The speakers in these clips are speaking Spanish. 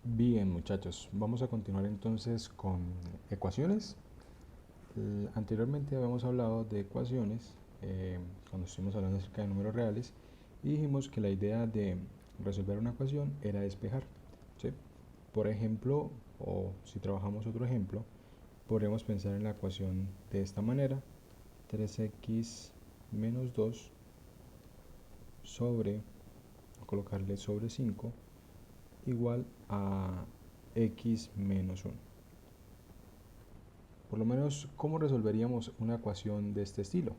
Bien, muchachos, vamos a continuar entonces con ecuaciones. Anteriormente habíamos hablado de ecuaciones cuando estuvimos hablando acerca de números reales y dijimos que la idea de resolver una ecuación era despejar, ¿sí? Por ejemplo, o si trabajamos otro ejemplo, podríamos pensar en la ecuación de esta manera: 3x menos 2 sobre, colocarle sobre 5, igual a x menos 1. Por lo menos, ¿cómo resolveríamos una ecuación de este estilo?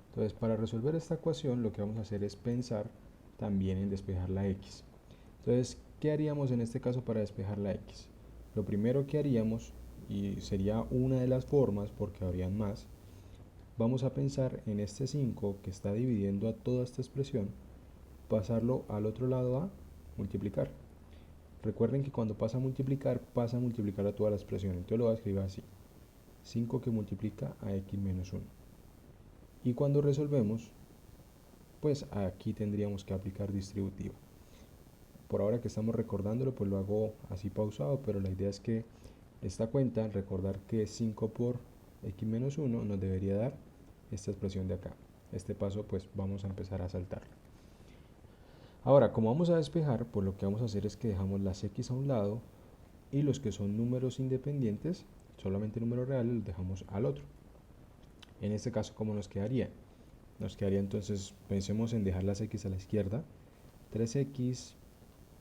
Entonces, para resolver esta ecuación, lo que vamos a hacer es pensar también en despejar la x. Entonces, ¿qué haríamos en este caso para despejar la x? Lo primero que haríamos, y sería una de las formas porque habrían más, vamos a pensar en este 5 que está dividiendo a toda esta expresión, pasarlo al otro lado a multiplicar. Recuerden que cuando pasa a multiplicar a toda la expresión. Entonces lo voy a escribir así: 5 que multiplica a x menos 1. Y cuando resolvemos, pues aquí tendríamos que aplicar distributivo. Por ahora que estamos recordándolo, pues lo hago así pausado, pero la idea es que esta cuenta, recordar que 5 por x menos 1 nos debería dar esta expresión de acá. Este paso pues vamos a empezar a saltarlo. Ahora, como vamos a despejar, pues lo que vamos a hacer es que dejamos las x a un lado y los que son números independientes, solamente números reales, los dejamos al otro. En este caso, ¿cómo nos quedaría? Nos quedaría entonces, pensemos en dejar las x a la izquierda: 3x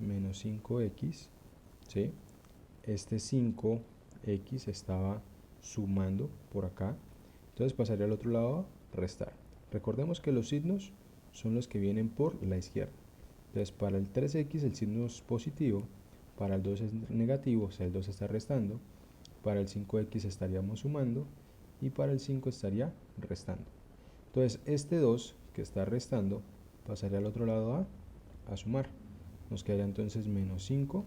menos 5x, ¿sí? Este 5x estaba sumando por acá, entonces pasaría al otro lado a restar. Recordemos que los signos son los que vienen por la izquierda. Entonces para el 3x el signo es positivo, para el 2 es negativo, o sea el 2 está restando, para el 5x estaríamos sumando y para el 5 estaría restando. Entonces este 2 que está restando pasaría al otro lado a sumar. Nos quedaría entonces menos 5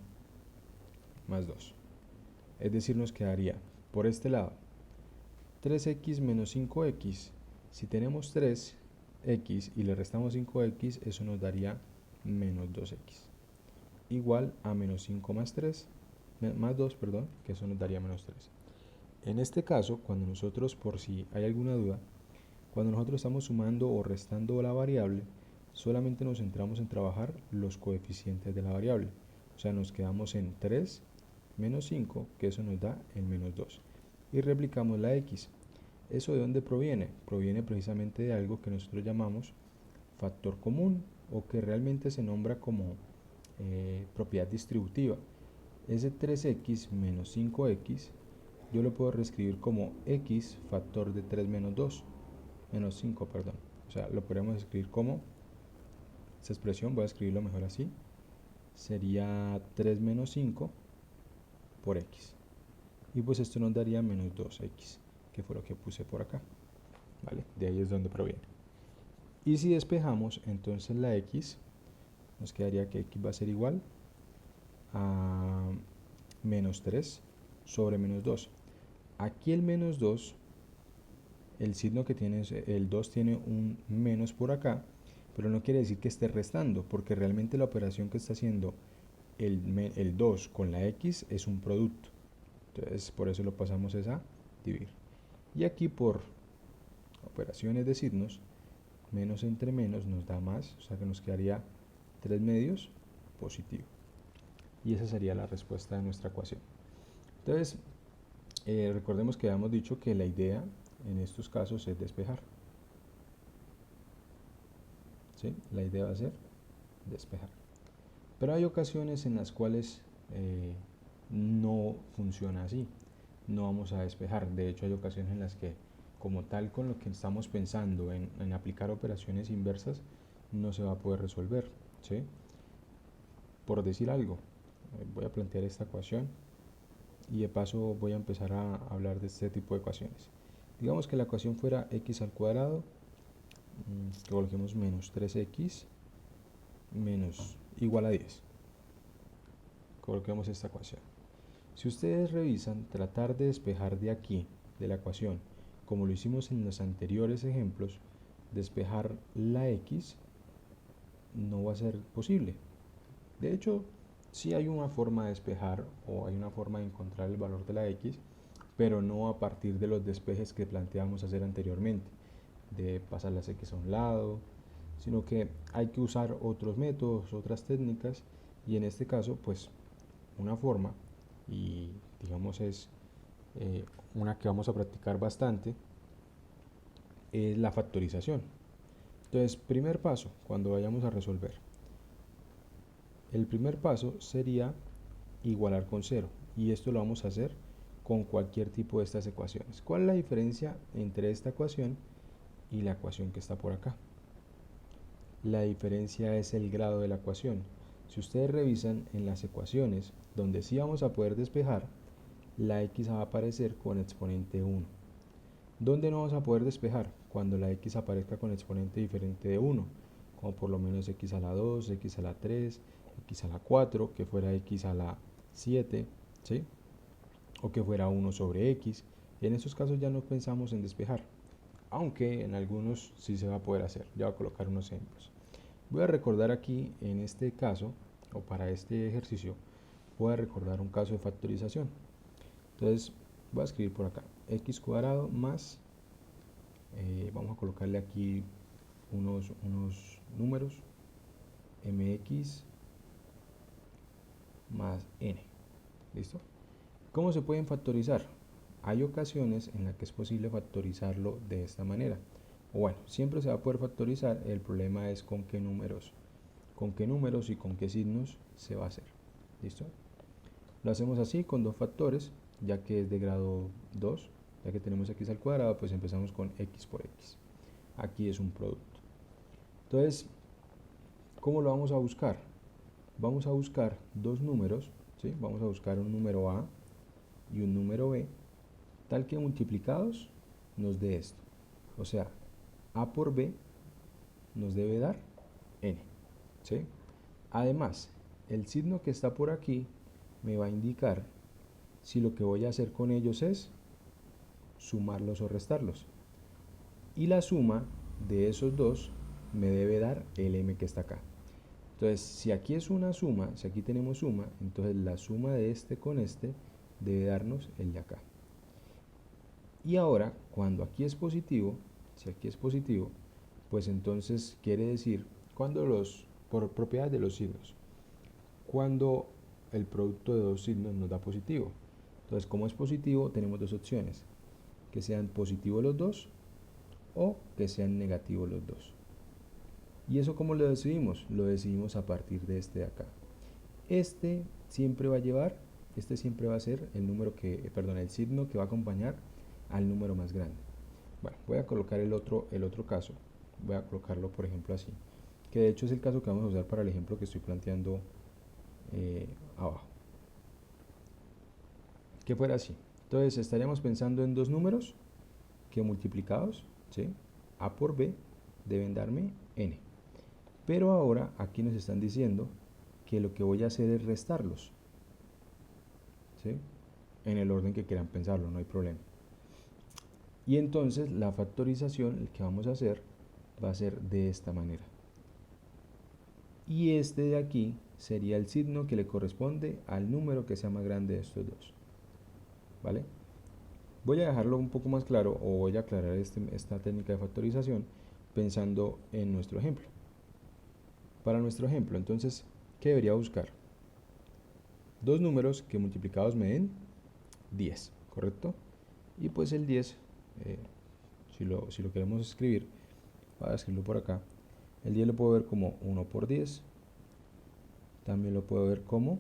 más 2. Es decir, nos quedaría por este lado 3x menos 5x. Si tenemos 3x y le restamos 5x, eso nos daría menos 2x. Igual a menos 5 más 3, más 2, perdón, que eso nos daría menos 3. En este caso, cuando nosotros, por si hay alguna duda, cuando nosotros estamos sumando o restando la variable, solamente nos centramos en trabajar los coeficientes de la variable. O sea, nos quedamos en 3 menos 5, que eso nos da el menos 2. Y replicamos la x. ¿Eso de dónde proviene? Proviene precisamente de algo que nosotros llamamos factor común, o que realmente se nombra como propiedad distributiva. Ese 3x menos 5x yo lo puedo reescribir como x factor de 3 menos 2, menos 5, perdón. O sea, lo podemos escribir como esta expresión, voy a escribirlo mejor así, sería 3 menos 5 por x. Y pues esto nos daría menos 2x, que fue lo que puse por acá, ¿vale? De ahí es donde proviene. Y si despejamos, entonces la x, nos quedaría que x va a ser igual a menos 3 sobre menos 2. Aquí el menos 2, el signo que tiene, el 2 tiene un menos por acá, pero no quiere decir que esté restando, porque realmente la operación que está haciendo el 2 con la x es un producto. Entonces por eso lo pasamos a dividir. Y aquí por operaciones de signos, menos entre menos nos da más, o sea que nos quedaría 3 medios positivo. Y esa sería la respuesta de nuestra ecuación. Entonces, recordemos que habíamos dicho que la idea en estos casos es despejar. ¿Sí? La idea va a ser despejar. Pero hay ocasiones en las cuales no funciona así. No vamos a despejar. De hecho, hay ocasiones en las que, como tal, con lo que estamos pensando en aplicar operaciones inversas, no se va a poder resolver. ¿Sí? Por decir algo, voy a plantear esta ecuación y de paso voy a empezar a hablar de este tipo de ecuaciones. Digamos que la ecuación fuera x al cuadrado, que coloquemos menos 3x menos igual a 10. Coloquemos esta ecuación. Si ustedes revisan, tratar de despejar de aquí, de la ecuación, como lo hicimos en los anteriores ejemplos, despejar la x no va a ser posible. De hecho, Sí hay una forma de despejar o hay una forma de encontrar el valor de la x, pero no a partir de los despejes que planteamos hacer anteriormente, de pasar las x a un lado, sino que hay que usar otros métodos, otras técnicas, y en este caso, pues, una forma, y digamos es una que vamos a practicar bastante, es la factorización. Entonces, primer paso, cuando vayamos a resolver, el primer paso sería igualar con cero, y esto lo vamos a hacer con cualquier tipo de estas ecuaciones. ¿Cuál es la diferencia entre esta ecuación y la ecuación que está por acá? La diferencia es el grado de la ecuación. Si ustedes revisan en las ecuaciones donde sí vamos a poder despejar, la x va a aparecer con exponente 1. ¿Dónde no vamos a poder despejar? Cuando la x aparezca con exponente diferente de 1, como por lo menos x a la 2, x a la 3, x a la 4, que fuera x a la 7, ¿sí? O que fuera 1 sobre x. En estos casos ya no pensamos en despejar, aunque en algunos sí se va a poder hacer. Ya voy a colocar unos ejemplos. Voy a recordar aquí, en este caso, o para este ejercicio, voy a recordar un caso de factorización. Entonces, voy a escribir por acá, x cuadrado más, vamos a colocarle aquí unos números, mx más n. ¿Listo? ¿Cómo se pueden factorizar? Hay ocasiones en las que es posible factorizarlo de esta manera. O bueno, siempre se va a poder factorizar, el problema es con qué números y con qué signos se va a hacer. ¿Listo? Lo hacemos así con dos factores, ya que es de grado 2, ya que tenemos x al cuadrado, pues empezamos con x por x. Aquí es un producto. Entonces, ¿cómo lo vamos a buscar? Vamos a buscar dos números, ¿sí? Vamos a buscar un número a y un número b, tal que multiplicados nos dé esto. O sea, a por b nos debe dar n, ¿sí? Además, el signo que está por aquí me va a indicar si lo que voy a hacer con ellos es sumarlos o restarlos. Y la suma de esos dos me debe dar el m que está acá. Entonces, si aquí es una suma, si aquí tenemos suma, entonces la suma de este con este debe darnos el de acá. Y ahora, cuando aquí es positivo, si aquí es positivo, pues entonces quiere decir, por propiedades de los signos, cuando el producto de dos signos nos da positivo. Entonces, como es positivo, tenemos dos opciones, que sean positivos los dos o que sean negativos los dos. ¿Y eso cómo lo decidimos? Lo decidimos a partir de este de acá. Este siempre va a ser el número el signo que va a acompañar al número más grande. Bueno, voy a colocar el otro caso. Voy a colocarlo, por ejemplo, así. Que de hecho es el caso que vamos a usar para el ejemplo que estoy planteando abajo. Que fuera así. Entonces estaríamos pensando en dos números que multiplicados, ¿sí? A por b deben darme n. Pero ahora aquí nos están diciendo que lo que voy a hacer es restarlos, ¿sí? En el orden que quieran pensarlo, no hay problema. Y entonces la factorización que vamos a hacer va a ser de esta manera. Y este de aquí sería el signo que le corresponde al número que sea más grande de estos dos. ¿Vale? Voy a dejarlo un poco más claro, o voy a aclarar esta técnica de factorización pensando en nuestro ejemplo. Para nuestro ejemplo, entonces, ¿qué debería buscar? Dos números que multiplicados me den 10, ¿correcto? Y pues el 10, si lo queremos escribir, voy a escribirlo por acá. El 10 lo puedo ver como 1 por 10, también lo puedo ver como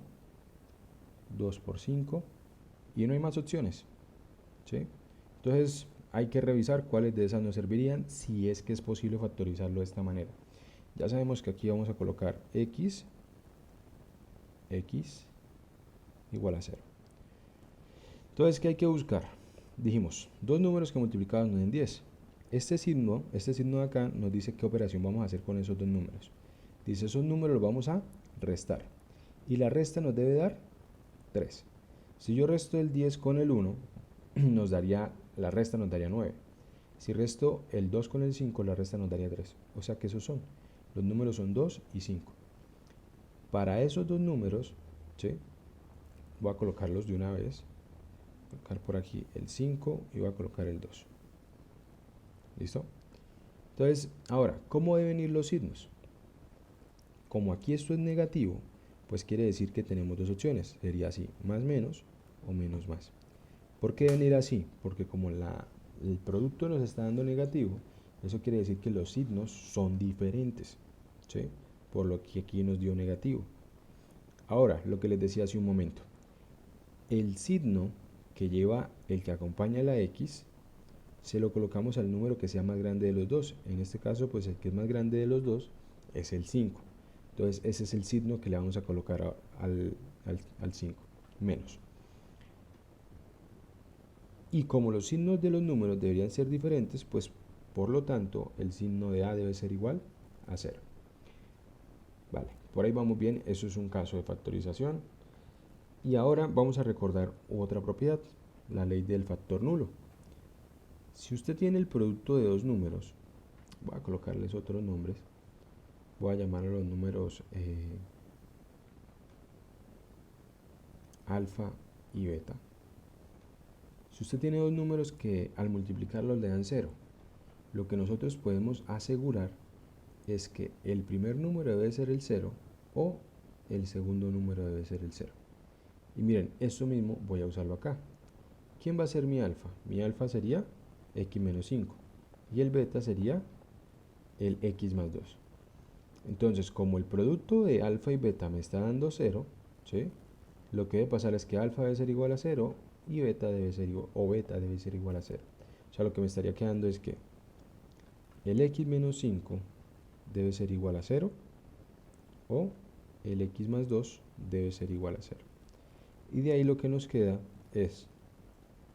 2 por 5, y no hay más opciones, ¿sí? Entonces hay que revisar cuáles de esas nos servirían si es que es posible factorizarlo de esta manera. Ya sabemos que aquí vamos a colocar x igual a 0. Entonces, ¿qué hay que buscar? Dijimos, dos números que multiplicados nos den 10. Este signo de acá nos dice qué operación vamos a hacer con esos dos números. Dice, esos números los vamos a restar. Y la resta nos debe dar 3. Si yo resto el 10 con el 1, la resta nos daría 9. Si resto el 2 con el 5, la resta nos daría 3. O sea que esos son. Los números son 2 y 5. Para esos dos números, ¿sí? Voy a colocarlos de una vez. Voy a colocar por aquí el 5 y voy a colocar el 2. ¿Listo? Entonces, ahora, ¿cómo deben ir los signos? Como aquí esto es negativo, pues quiere decir que tenemos dos opciones. Sería así, más menos o menos más. ¿Por qué deben ir así? Porque como el producto nos está dando negativo, eso quiere decir que los signos son diferentes, ¿sí? Por lo que aquí nos dio negativo. Ahora, lo que les decía hace un momento. El signo que lleva el que acompaña la X, se lo colocamos al número que sea más grande de los dos. En este caso, pues el que es más grande de los dos es el 5. Entonces, ese es el signo que le vamos a colocar al 5, menos. Y como los signos de los números deberían ser diferentes, pues por lo tanto el signo de A debe ser igual a 0. Vale, por ahí vamos bien, eso es un caso de factorización. Y ahora vamos a recordar otra propiedad, la ley del factor nulo. Si usted tiene el producto de dos números, voy a colocarles otros nombres, voy a llamar a los números alfa y beta. Si usted tiene dos números que al multiplicarlos le dan 0, lo que nosotros podemos asegurar es que el primer número debe ser el 0 o el segundo número debe ser el 0. Y miren, esto mismo voy a usarlo acá. ¿Quién va a ser mi alfa? Mi alfa sería x menos 5 y el beta sería el x más 2. Entonces, como el producto de alfa y beta me está dando 0, ¿sí? Lo que debe pasar es que alfa debe ser igual a 0 y beta debe ser igual a 0. O sea, lo que me estaría quedando es que el x menos 5 debe ser igual a 0 o el x más 2 debe ser igual a 0. Y de ahí lo que nos queda es,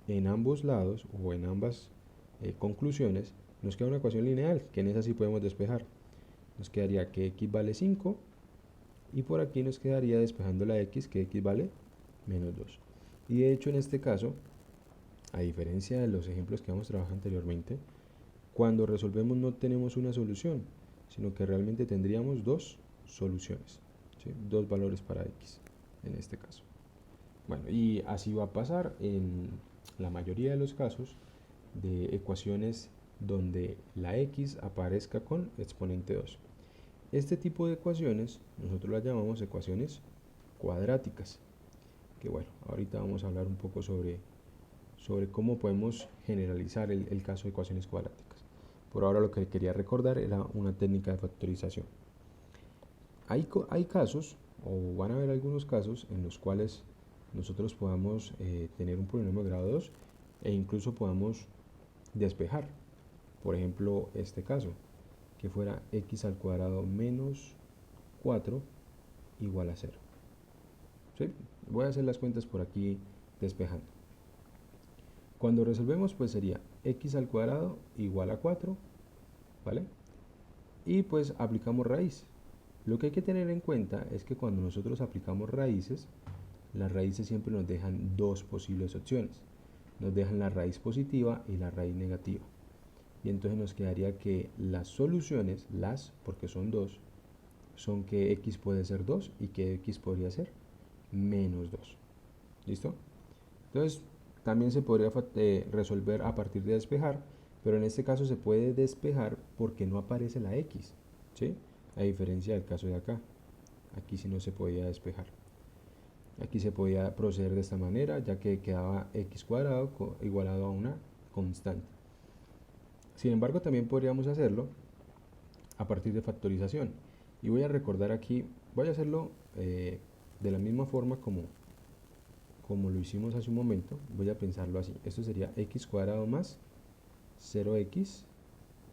en ambos lados o en ambas conclusiones, nos queda una ecuación lineal, que en esa sí podemos despejar. Nos quedaría que x vale 5 y por aquí nos quedaría despejando la x, que x vale menos 2. Y de hecho en este caso, a diferencia de los ejemplos que hemos trabajado anteriormente, cuando resolvemos no tenemos una solución, sino que realmente tendríamos dos soluciones, ¿sí? Dos valores para x en este caso. Bueno, y así va a pasar en la mayoría de los casos de ecuaciones donde la x aparezca con exponente 2. Este tipo de ecuaciones nosotros las llamamos ecuaciones cuadráticas, que bueno, ahorita vamos a hablar un poco sobre cómo podemos generalizar el caso de ecuaciones cuadráticas. Por ahora lo que quería recordar era una técnica de factorización. Hay casos, o van a haber algunos casos, en los cuales nosotros podamos tener un polinomio de grado 2 e incluso podamos despejar. Por ejemplo, este caso, que fuera x al cuadrado menos 4 igual a 0. ¿Sí? Voy a hacer las cuentas por aquí despejando. Cuando resolvemos, pues sería x al cuadrado igual a 4, ¿vale? Y pues aplicamos raíz. Lo que hay que tener en cuenta es que cuando nosotros aplicamos raíces, las raíces siempre nos dejan dos posibles opciones. Nos dejan la raíz positiva y la raíz negativa. Y entonces nos quedaría que las soluciones, porque son dos, son que x puede ser 2 y que x podría ser menos 2. ¿Listo? Entonces, también se podría resolver a partir de despejar, pero en este caso se puede despejar porque no aparece la x, ¿sí? A diferencia del caso de acá. Aquí sí no se podía despejar. Aquí se podía proceder de esta manera, ya que quedaba x cuadrado igualado a una constante. Sin embargo, también podríamos hacerlo a partir de factorización. Y voy a recordar aquí, voy a hacerlo de la misma forma como lo hicimos hace un momento. Voy a pensarlo así. Esto sería x cuadrado más 0x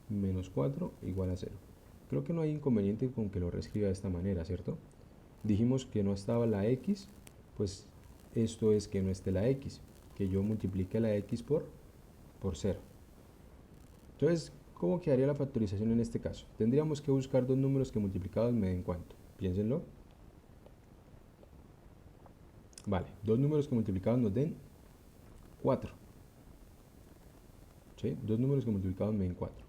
menos 4 igual a 0. Creo que no hay inconveniente con que lo reescriba de esta manera, ¿cierto? Dijimos que no estaba la x, pues esto es que no esté la x, que yo multiplique la x por 0. Entonces, ¿cómo quedaría la factorización en este caso? Tendríamos que buscar dos números que multiplicados me den cuánto. Piénsenlo. Vale, dos números que multiplicados nos den 4. ¿Sí? Dos números que multiplicados me den 4.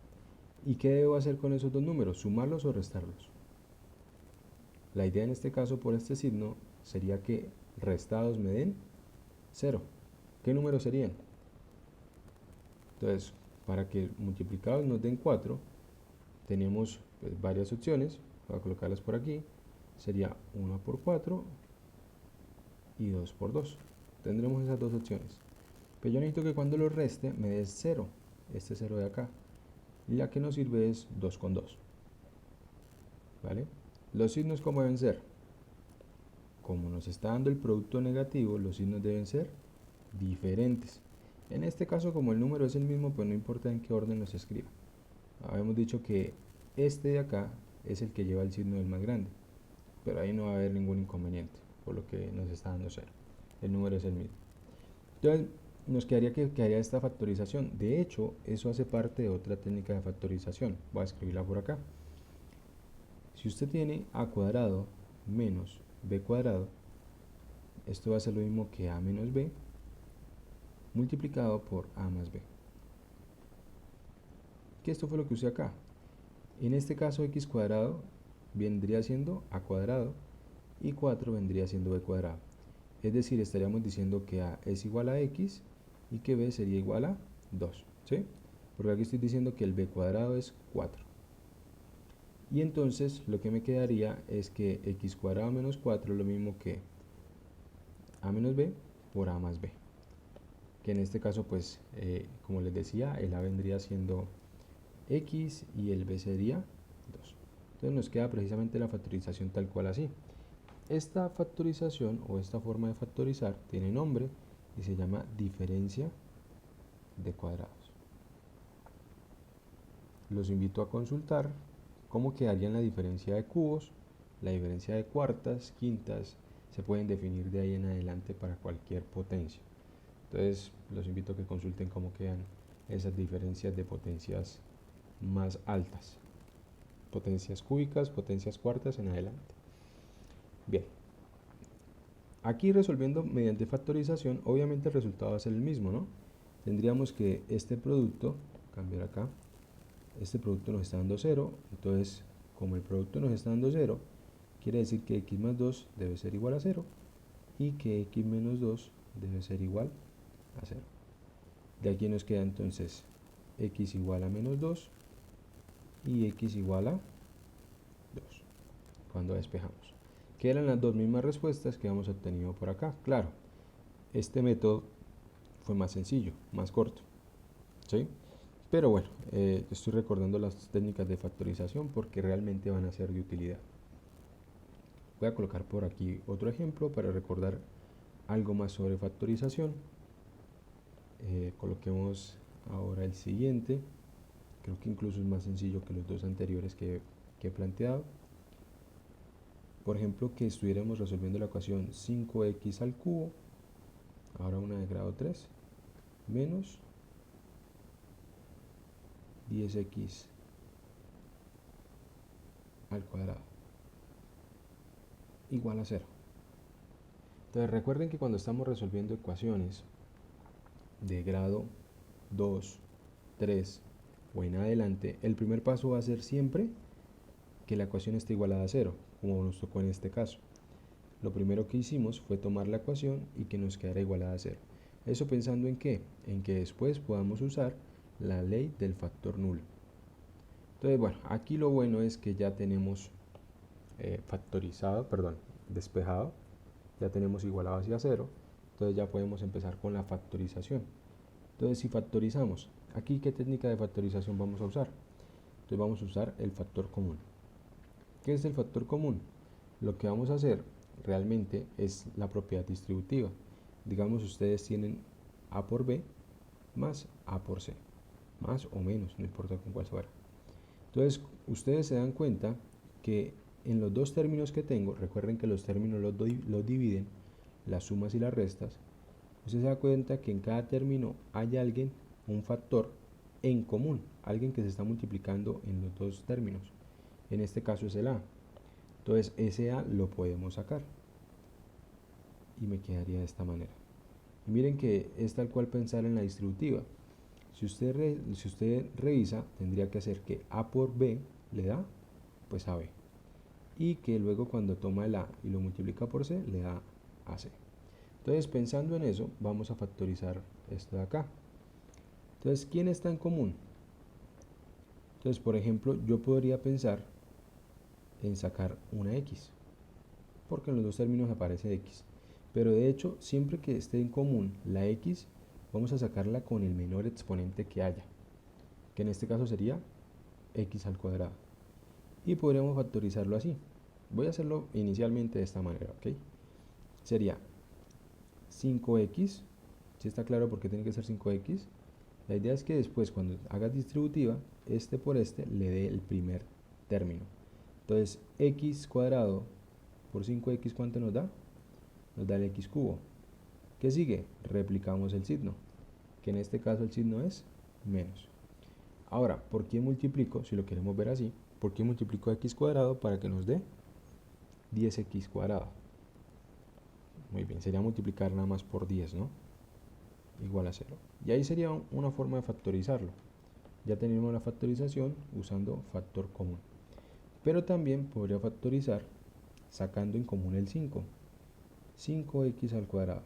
¿Y qué debo hacer con esos dos números? ¿Sumarlos o restarlos? La idea en este caso por este signo sería que restados me den 0. ¿Qué números serían? Entonces, para que multiplicados nos den 4, tenemos pues, varias opciones. Voy a colocarlas por aquí. Sería 1 por 4 y 2 por 2. Tendremos esas dos opciones. Pero yo necesito que cuando lo reste me dé 0, este 0 de acá. Y la que nos sirve es 2 con 2. ¿Vale? Los signos, ¿cómo deben ser? Como nos está dando el producto negativo, los signos deben ser diferentes. En este caso, como el número es el mismo, pues no importa en qué orden los escriba. Habíamos dicho que este de acá es el que lleva el signo del más grande, pero ahí no va a haber ningún inconveniente, por lo que nos está dando 0. El número es el mismo. Entonces, nos quedaría que quedaría esta factorización. De hecho, eso hace parte de otra técnica de factorización. Voy a escribirla por acá. Si usted tiene a cuadrado menos b cuadrado, esto va a ser lo mismo que a menos b multiplicado por a más b. Que esto fue lo que usé acá. En este caso x cuadrado vendría siendo a cuadrado y 4 vendría siendo b cuadrado. Es decir, estaríamos diciendo que a es igual a x y que b sería igual a 2, ¿sí? Porque aquí estoy diciendo que el b cuadrado es 4. Y entonces lo que me quedaría es que x cuadrado menos 4 es lo mismo que a menos b por a más b. Que en este caso, pues, como les decía, el a vendría siendo x y el b sería 2. Entonces nos queda precisamente la factorización tal cual así. Esta factorización o esta forma de factorizar tiene nombre y se llama diferencia de cuadrados. Los invito a consultar cómo quedarían la diferencia de cubos, la diferencia de cuartas, quintas, se pueden definir de ahí en adelante para cualquier potencia. Entonces los invito a que consulten cómo quedan esas diferencias de potencias más altas, potencias cúbicas, potencias cuartas en adelante. Bien, aquí resolviendo mediante factorización, obviamente el resultado va a ser el mismo, ¿no? Tendríamos que este producto, cambiar acá, este producto nos está dando 0, entonces como el producto nos está dando 0, quiere decir que x más 2 debe ser igual a 0 y que x menos 2 debe ser igual a 0. De aquí nos queda entonces x igual a menos 2 y x igual a 2 cuando despejamos. Que eran las dos mismas respuestas que hemos obtenido por acá. Claro, este método fue más sencillo, más corto, ¿sí? Pero bueno, estoy recordando las técnicas de factorización porque realmente van a ser de utilidad. Voy a colocar por aquí otro ejemplo para recordar algo más sobre factorización. Coloquemos ahora el siguiente. Creo que incluso es más sencillo que los dos anteriores que he planteado. Por ejemplo, que estuviéramos resolviendo la ecuación 5x al cubo, ahora una de grado 3, menos 10x al cuadrado, igual a 0. Entonces recuerden que cuando estamos resolviendo ecuaciones de grado 2, 3 o en adelante, el primer paso va a ser siempre que la ecuación esté igualada a 0, como nos tocó en este caso. Lo primero que hicimos fue tomar la ecuación y que nos quedara igualada a 0. ¿Eso pensando en qué? En que después podamos usar la ley del factor nulo. Entonces, bueno, aquí lo bueno es que ya tenemos despejado, ya tenemos igualado hacia 0, entonces ya podemos empezar con la factorización. Entonces, si factorizamos, aquí, ¿qué técnica de factorización vamos a usar? Entonces vamos a usar el factor común. ¿Qué es el factor común? Lo que vamos a hacer realmente es la propiedad distributiva. Digamos, ustedes tienen a por b más a por c, más o menos, no importa con cuál fuera. Entonces, ustedes se dan cuenta que en los dos términos que tengo, recuerden que los términos los dividen las sumas y las restas, usted se da cuenta que en cada término hay alguien, un factor en común, alguien que se está multiplicando en los dos términos. En este caso es el a. Entonces ese a lo podemos sacar y me quedaría de esta manera. Y miren que es tal cual pensar en la distributiva. Si usted revisa, tendría que hacer que a por b le da pues a b. y que luego cuando toma el a y lo multiplica por c le da ac. Entonces, pensando en eso, vamos a factorizar esto de acá. Entonces, ¿quién está en común? Entonces, por ejemplo, yo podría pensar en sacar una x, porque en los dos términos aparece x. Pero de hecho, siempre que esté en común la x, vamos a sacarla con el menor exponente que haya, que en este caso sería x al cuadrado. Y podríamos factorizarlo así. Voy a hacerlo inicialmente de esta manera, ¿ok? Sería 5x, si está claro por qué tiene que ser 5x. La idea es que después, cuando hagas distributiva, este por este le dé el primer término. Entonces, x cuadrado por 5x, ¿cuánto nos da? Nos da el x cubo. ¿Qué sigue? Replicamos el signo, que en este caso el signo es menos. Ahora, ¿por qué multiplico? Si lo queremos ver así, ¿por qué multiplico x cuadrado para que nos dé 10x cuadrado? Muy bien, sería multiplicar nada más por 10, ¿no? Igual a 0. Y ahí sería una forma de factorizarlo. Ya tenemos la factorización usando factor común. Pero también podría factorizar sacando en común el 5. 5x al cuadrado.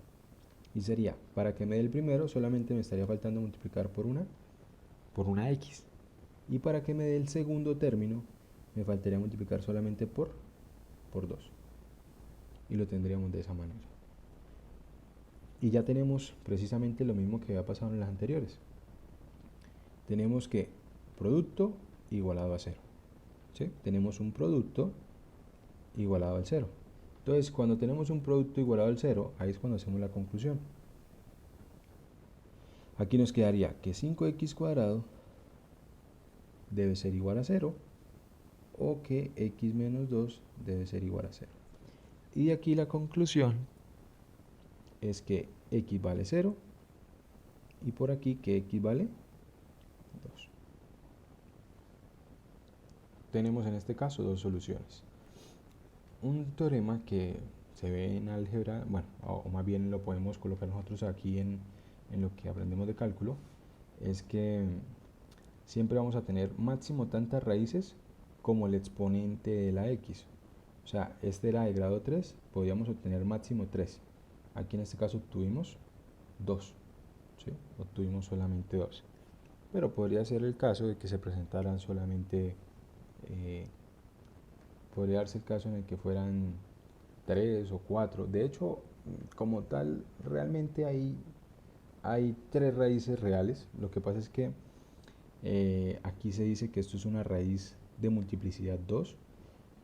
Y sería, para que me dé el primero, solamente me estaría faltando multiplicar por una x. Y para que me dé el segundo término, me faltaría multiplicar solamente por 2. Y lo tendríamos de esa manera. Y ya tenemos precisamente lo mismo que había pasado en las anteriores. Tenemos que producto igualado a 0. ¿Sí? Tenemos un producto igualado al 0. Entonces, cuando tenemos un producto igualado al 0, ahí es cuando hacemos la conclusión. Aquí nos quedaría que 5x cuadrado debe ser igual a 0 o que x menos 2 debe ser igual a 0. Y aquí la conclusión es que x vale 0 y por aquí que x vale 2. Tenemos en este caso dos soluciones. Un teorema que se ve en álgebra, bueno, o más bien lo podemos colocar nosotros aquí en lo que aprendemos de cálculo, es que siempre vamos a tener máximo tantas raíces como el exponente de la x. O sea, este era de grado 3, podíamos obtener máximo 3. Aquí en este caso obtuvimos 2, ¿sí? Obtuvimos solamente 2. Pero podría ser el caso de que se presentaran solamente, podría darse el caso en el que fueran 3 o 4. De hecho, como tal, realmente hay 3 raíces reales. Lo que pasa es que aquí se dice que esto es una raíz de multiplicidad 2,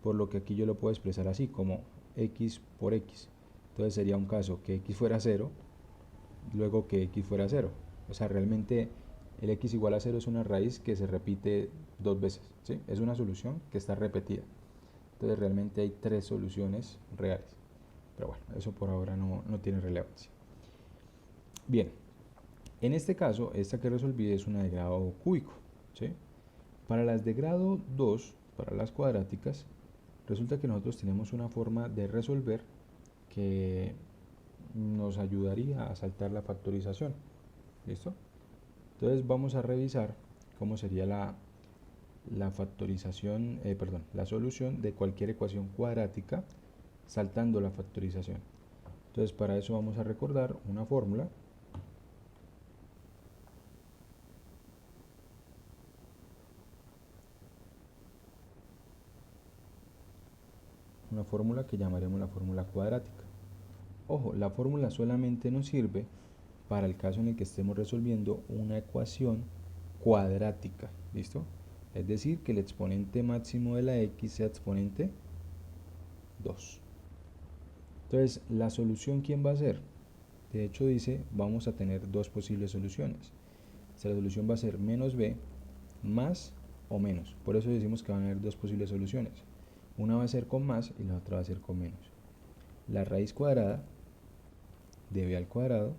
por lo que aquí yo lo puedo expresar así, como x por x. Entonces sería un caso que x fuera 0, luego que x fuera 0. O sea, realmente el x igual a 0 es una raíz que se repite 2 veces, ¿sí? Es una solución que está repetida. Entonces realmente hay 3 soluciones reales. Pero bueno, eso por ahora no tiene relevancia. Bien, en este caso, esta que resolví es una de grado cúbico, ¿sí? Para las de grado 2, para las cuadráticas, resulta que nosotros tenemos una forma de resolver que nos ayudaría a saltar la factorización. ¿Listo? Entonces vamos a revisar cómo sería la factorización, la solución de cualquier ecuación cuadrática saltando la factorización. Entonces para eso vamos a recordar una fórmula. Una fórmula que llamaremos la fórmula cuadrática. Ojo, la fórmula solamente nos sirve para el caso en el que estemos resolviendo una ecuación cuadrática, ¿listo? Es decir, que el exponente máximo de la x sea exponente 2. Entonces, ¿la solución quién va a ser? De hecho dice, vamos a tener dos posibles soluciones. La solución va a ser menos b más o menos. Por eso decimos que van a haber dos posibles soluciones. Una va a ser con más y la otra va a ser con menos. La raíz cuadrada de b al cuadrado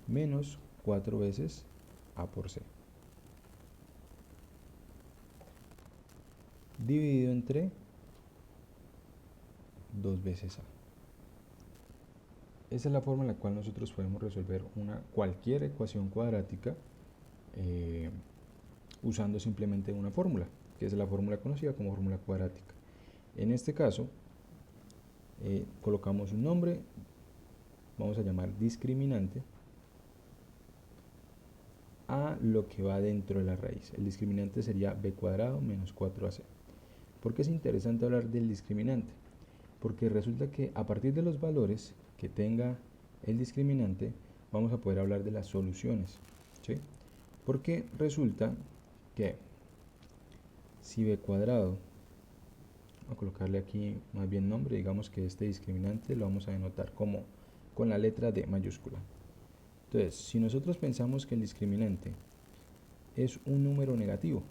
menos 4 veces a por c, dividido entre 2 veces a. Esa es la forma en la cual nosotros podemos resolver cualquier ecuación cuadrática usando simplemente una fórmula, que es la fórmula conocida como fórmula cuadrática. En este caso, colocamos un nombre, vamos a llamar discriminante, a lo que va dentro de la raíz. El discriminante sería b cuadrado menos 4ac. ¿Por qué es interesante hablar del discriminante? Porque resulta que a partir de los valores que tenga el discriminante, vamos a poder hablar de las soluciones, ¿sí? Porque resulta que si b cuadrado, vamos a colocarle aquí más bien nombre, digamos que este discriminante lo vamos a denotar como con la letra D mayúscula. Entonces, si nosotros pensamos que el discriminante es un número negativo,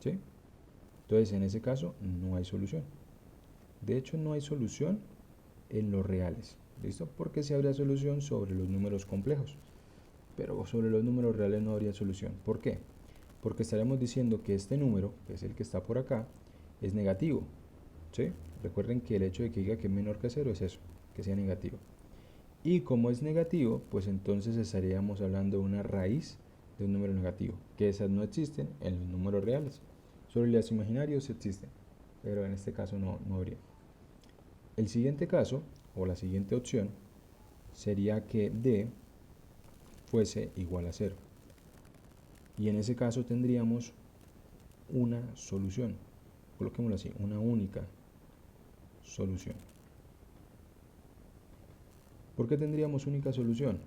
¿sí? Entonces, en ese caso, no hay solución. De hecho, no hay solución en los reales, ¿listo? Porque sí habría solución sobre los números complejos, pero sobre los números reales no habría solución. ¿Por qué? Porque estaremos diciendo que este número, que es el que está por acá, es negativo, ¿sí? Recuerden que el hecho de que diga que es menor que 0 es eso, que sea negativo. Y como es negativo, pues entonces estaríamos hablando de una raíz de un número negativo, que esas no existen en los números reales. Solo en los imaginarios existen, pero en este caso no habría. El siguiente caso, o la siguiente opción, sería que D fuese igual a 0. Y en ese caso tendríamos una solución. Coloquémoslo así, una única solución. ¿Por qué tendríamos única solución?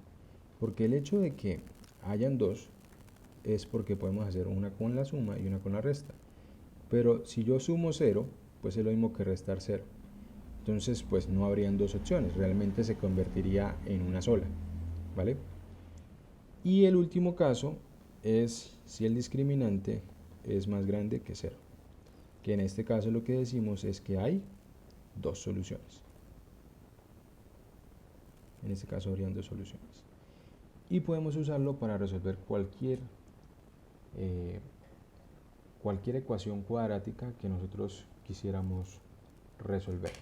Porque el hecho de que hayan dos es porque podemos hacer una con la suma y una con la resta. Pero si yo sumo 0, pues es lo mismo que restar 0. Entonces, pues no habrían dos opciones, realmente se convertiría en una sola, ¿vale? Y el último caso es si el discriminante es más grande que 0, que en este caso lo que decimos es que hay dos soluciones. En este caso habrían dos soluciones. Y podemos usarlo para resolver cualquier ecuación cuadrática que nosotros quisiéramos resolver.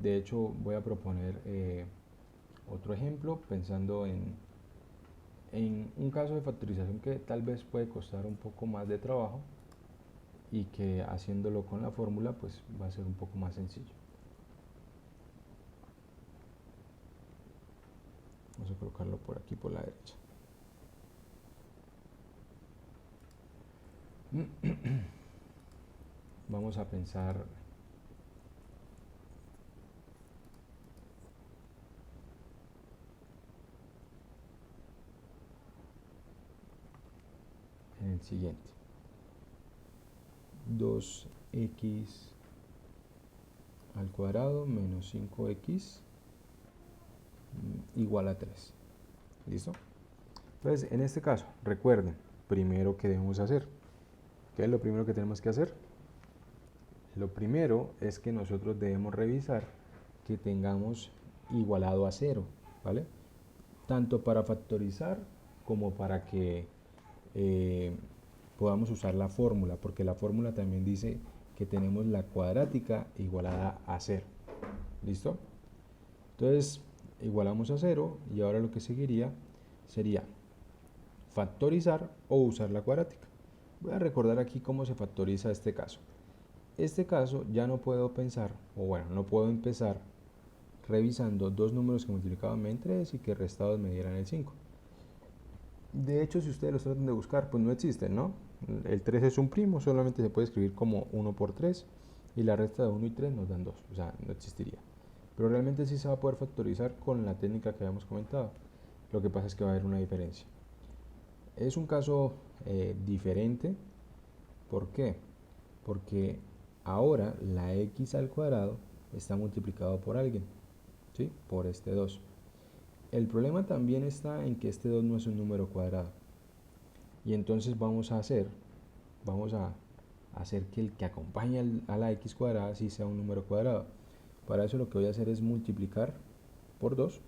De hecho, voy a proponer otro ejemplo pensando en un caso de factorización que tal vez puede costar un poco más de trabajo y que haciéndolo con la fórmula pues va a ser un poco más sencillo. Vamos a colocarlo por aquí por la derecha. Vamos a pensar en el siguiente. 2x al cuadrado menos 5x igual a 3. ¿Listo? Entonces, en este caso, recuerden, primero que debemos hacer. ¿Qué es lo primero que tenemos que hacer? Lo primero es que nosotros debemos revisar que tengamos igualado a 0, ¿vale? Tanto para factorizar como para que podamos usar la fórmula, porque la fórmula también dice que tenemos la cuadrática igualada a 0. ¿Listo? Entonces, igualamos a 0 y ahora lo que seguiría sería factorizar o usar la cuadrática. Voy a recordar aquí cómo se factoriza este caso. Este caso ya no puedo pensar, o bueno, no puedo empezar revisando dos números que multiplicaban me den 3 y que restados me dieran el 5. De hecho, si ustedes los tratan de buscar, pues no existen, ¿no? El 3 es un primo, solamente se puede escribir como 1 por 3 y la resta de 1 y 3 nos dan 2, o sea, no existiría. Pero realmente sí se va a poder factorizar con la técnica que habíamos comentado. Lo que pasa es que va a haber una diferencia. Es un caso diferente. ¿Por qué? Porque ahora la x al cuadrado está multiplicado por alguien, ¿sí? Por este 2. El problema también está en que este 2 no es un número cuadrado. Y entonces vamos a hacer que el que acompañe a la x cuadrada sí sea un número cuadrado. Para eso lo que voy a hacer es multiplicar por 2,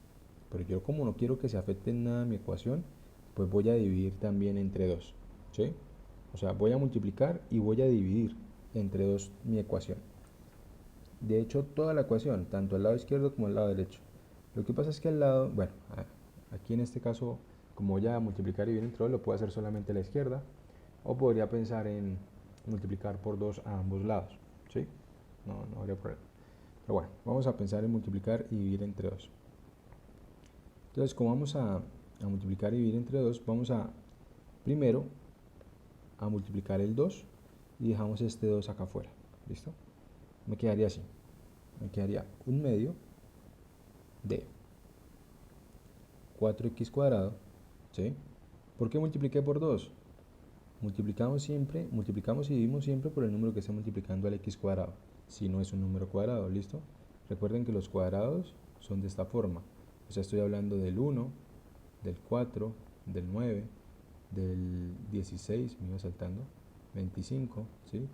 pero yo como no quiero que se afecte en nada mi ecuación, pues voy a dividir también entre 2, ¿sí? O sea, voy a multiplicar y voy a dividir entre 2 mi ecuación. De hecho, toda la ecuación, tanto el lado izquierdo como el lado derecho. Lo que pasa es que al lado, bueno, aquí en este caso, como voy a multiplicar y dividir entre 2, lo puedo hacer solamente a la izquierda, o podría pensar en multiplicar por 2 a ambos lados, ¿sí? No habría problema. Pero bueno, vamos a pensar en multiplicar y dividir entre 2. Entonces, como vamos a multiplicar y dividir entre 2, vamos a primero a multiplicar el 2 y dejamos este 2 acá afuera. ¿Listo? Me quedaría así. Me quedaría un medio de 4x cuadrado, ¿sí? ¿Por qué multipliqué por 2? Multiplicamos y dividimos siempre por el número que esté multiplicando al x cuadrado, si no es un número cuadrado, ¿listo? Recuerden que los cuadrados son de esta forma. O sea, estoy hablando del 1, del 4, del 9, del 16, me iba saltando, 25, ¿sí?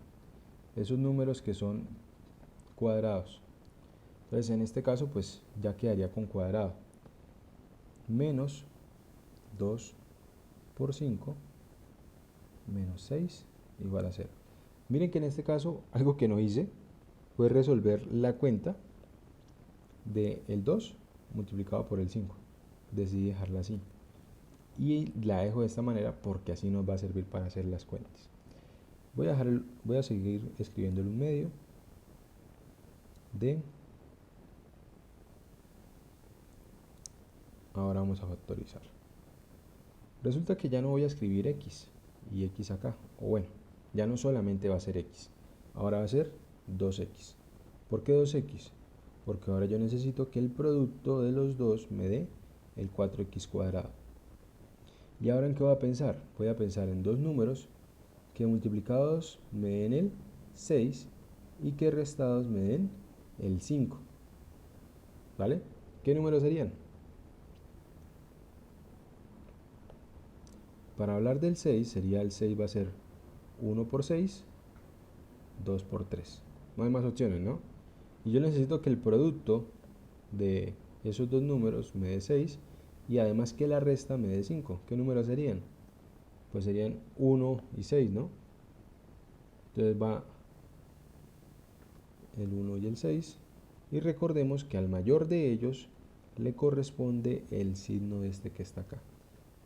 Esos números que son cuadrados. Entonces, en este caso, pues ya quedaría con cuadrado. Menos 2 por 5 menos 6 igual a 0. Miren que en este caso, algo que no hice fue resolver la cuenta del 2 multiplicado por el 5. Decidí dejarla así. Y la dejo de esta manera porque así nos va a servir para hacer las cuentas. Voy a seguir escribiendo el 1 medio de... Ahora vamos a factorizar. Resulta que ya no voy a escribir x y x acá. O bueno, ya no solamente va a ser x. Ahora va a ser 2x. ¿Por qué 2x? Porque ahora yo necesito que el producto de los dos me dé el 4x cuadrado. ¿Y ahora en qué voy a pensar? Voy a pensar en dos números que multiplicados me den el 6 y que restados me den el 5. ¿Vale? ¿Qué números serían? Para hablar del 6, sería el 6 va a ser 1 por 6, 2 por 3. No hay más opciones, ¿no? Y yo necesito que el producto de esos dos números me dé 6 y además que la resta me dé 5. ¿Qué números serían? Pues serían 1 y 6, ¿no? Entonces va el 1 y el 6. Y recordemos que al mayor de ellos le corresponde el signo de este que está acá.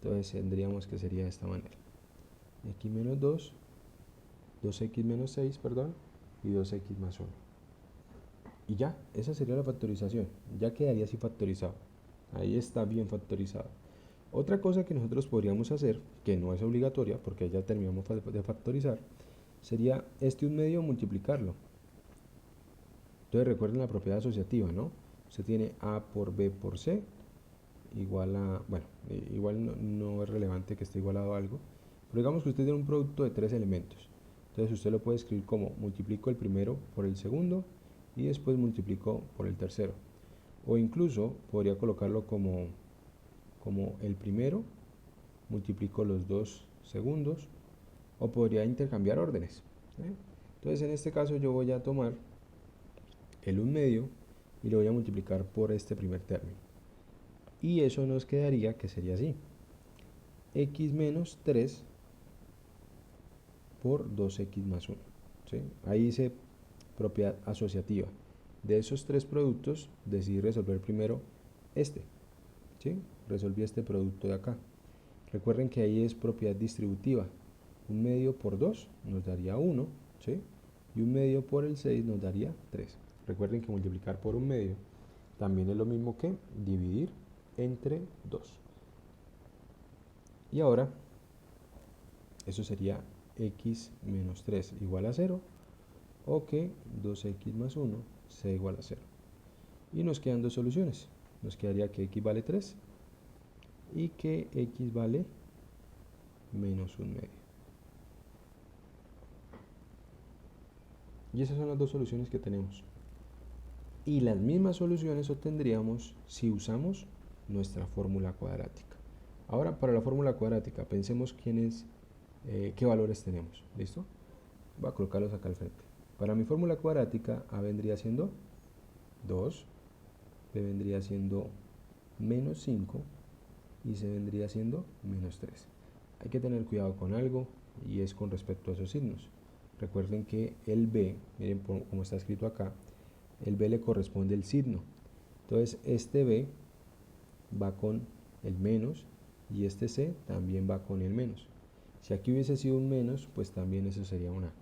Entonces tendríamos que sería de esta manera. X menos 2, 2x menos 6, perdón, y 2x más 1. Y ya, esa sería la factorización. Ya quedaría así factorizado. Ahí está bien factorizado. Otra cosa que nosotros podríamos hacer, que no es obligatoria, porque ya terminamos de factorizar, sería este 1 medio multiplicarlo. Entonces recuerden la propiedad asociativa, ¿no? Usted tiene A por B por C igual a, bueno, igual no es relevante que esté igualado a algo, pero digamos que usted tiene un producto de tres elementos. Entonces usted lo puede escribir como multiplico el primero por el segundo y después multiplico por el tercero. O incluso podría colocarlo como el primero multiplico los dos segundos, o podría intercambiar órdenes. Entonces en este caso yo voy a tomar el 1 medio y lo voy a multiplicar por este primer término. Y eso nos quedaría que sería así. X menos 3 por 2x más 1. ¿Sí? Ahí dice propiedad asociativa. De esos tres productos decidí resolver primero este. ¿Sí? Resolví este producto de acá. Recuerden que ahí es propiedad distributiva. 1 medio por 2 nos daría 1. ¿Sí? Y 1 medio por el 6 nos daría 3. Recuerden que multiplicar por 1 medio también es lo mismo que dividir entre 2. Y ahora, eso sería x menos 3 igual a 0, o que 2x más 1 sea igual a 0. Y nos quedan dos soluciones. Nos quedaría que x vale 3 y que x vale menos 1 medio. Y esas son las dos soluciones que tenemos. Y las mismas soluciones obtendríamos si usamos nuestra fórmula cuadrática. Ahora, para la fórmula cuadrática, pensemos qué valores tenemos. ¿Listo? Voy a colocarlos acá al frente. Para mi fórmula cuadrática, A vendría siendo 2, B vendría siendo menos 5 y C vendría siendo menos 3. Hay que tener cuidado con algo y es con respecto a esos signos. Recuerden que el B, miren como está escrito acá, el B le corresponde el signo. Entonces este B va con el menos y este C también va con el menos. Si aquí hubiese sido un menos, pues también eso sería una A.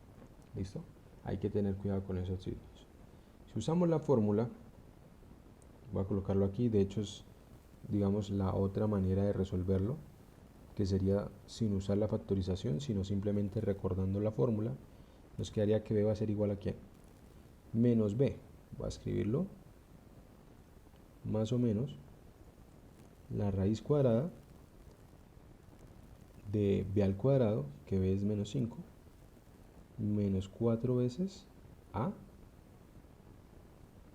¿Listo? Hay que tener cuidado con esos signos. Si usamos la fórmula, voy a colocarlo aquí, de hecho es, digamos, la otra manera de resolverlo, que sería sin usar la factorización, sino simplemente recordando la fórmula, nos quedaría que b va a ser igual a ¿quién? Menos b, voy a escribirlo, más o menos, la raíz cuadrada de b al cuadrado, que b es menos 5, menos 4 veces a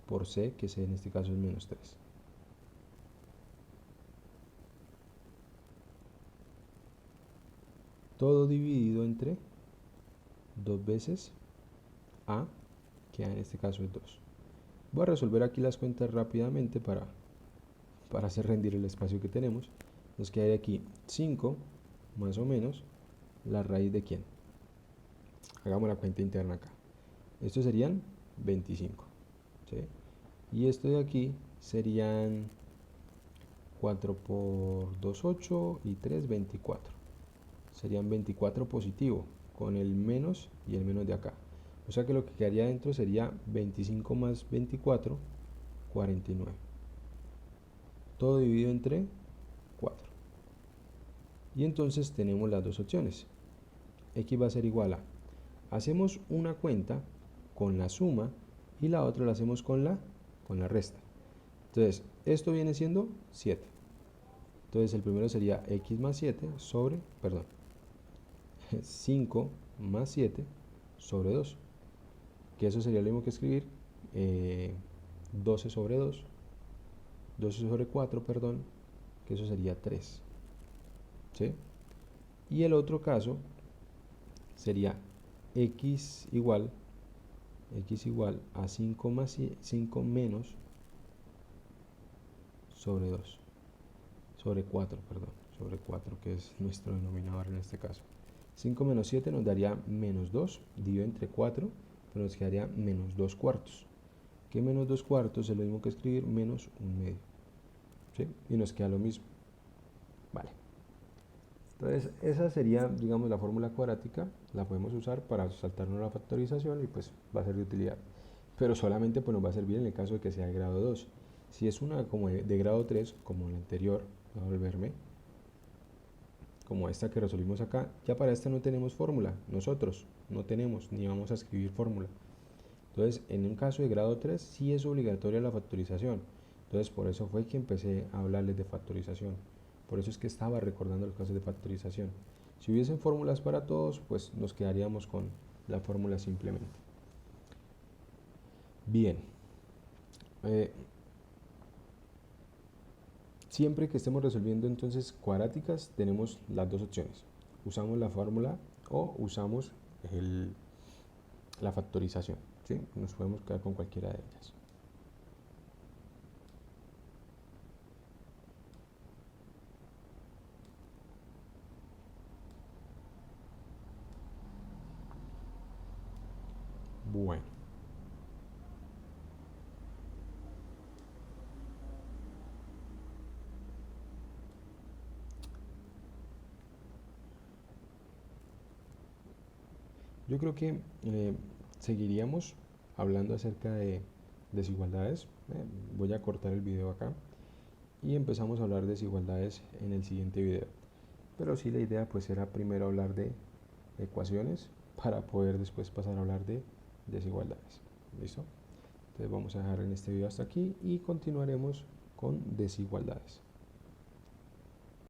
por c, que c en este caso es menos 3. Todo dividido entre 2 veces a, que en este caso es 2. Voy a resolver aquí las cuentas rápidamente para hacer rendir el espacio que tenemos. Nos queda aquí 5 más o menos la raíz de ¿quién? Hagamos la cuenta interna acá. Estos serían 25, ¿sí? Y esto de aquí serían 4 por 2, 8 y 3, 24. Serían 24 positivo con el menos y el menos de acá. O sea que lo que quedaría dentro sería 25 más 24, 49. Todo dividido entre 4. Y entonces tenemos las dos opciones. X va a ser igual a, hacemos una cuenta con la suma y la otra la hacemos con la resta. Entonces, esto viene siendo 7. Entonces, el primero sería x más 7 sobre, perdón, 5 más 7 sobre 2. Que eso sería lo mismo que escribir 12 sobre 2, 12 sobre 4, perdón, que eso sería 3. ¿Sí? Y el otro caso sería x igual a 5 más 5 menos sobre 2, sobre 4, perdón, sobre 4, que es nuestro denominador en este caso. 5 menos 7 nos daría menos 2, dividido entre 4, pero nos quedaría menos 2 cuartos. Que menos 2 cuartos es lo mismo que escribir menos 1 medio. ¿Sí? Y nos queda lo mismo. Vale. Entonces, esa sería, digamos, la fórmula cuadrática. La podemos usar para saltarnos la factorización y pues va a ser de utilidad. Pero solamente pues nos va a servir en el caso de que sea de grado 2. Si es una como de grado 3, como la anterior, voy a volverme, como esta que resolvimos acá, ya para esta no tenemos fórmula. Nosotros no tenemos, ni vamos a escribir fórmula. Entonces, en un caso de grado 3 sí es obligatoria la factorización. Entonces, por eso fue que empecé a hablarles de factorización. Por eso es que estaba recordando los casos de factorización. Si hubiesen fórmulas para todos, pues nos quedaríamos con la fórmula simplemente. Bien. Siempre que estemos resolviendo entonces cuadráticas, tenemos las dos opciones. Usamos la fórmula o usamos la factorización. ¿Sí? Nos podemos quedar con cualquiera de ellas. Bueno. Yo creo que seguiríamos hablando acerca de desigualdades. Voy a cortar el video acá y empezamos a hablar de desigualdades en el siguiente video. Pero sí, la idea pues era primero hablar de ecuaciones para poder después pasar a hablar de desigualdades. ¿Listo? Entonces vamos a dejar en este video hasta aquí y continuaremos con desigualdades.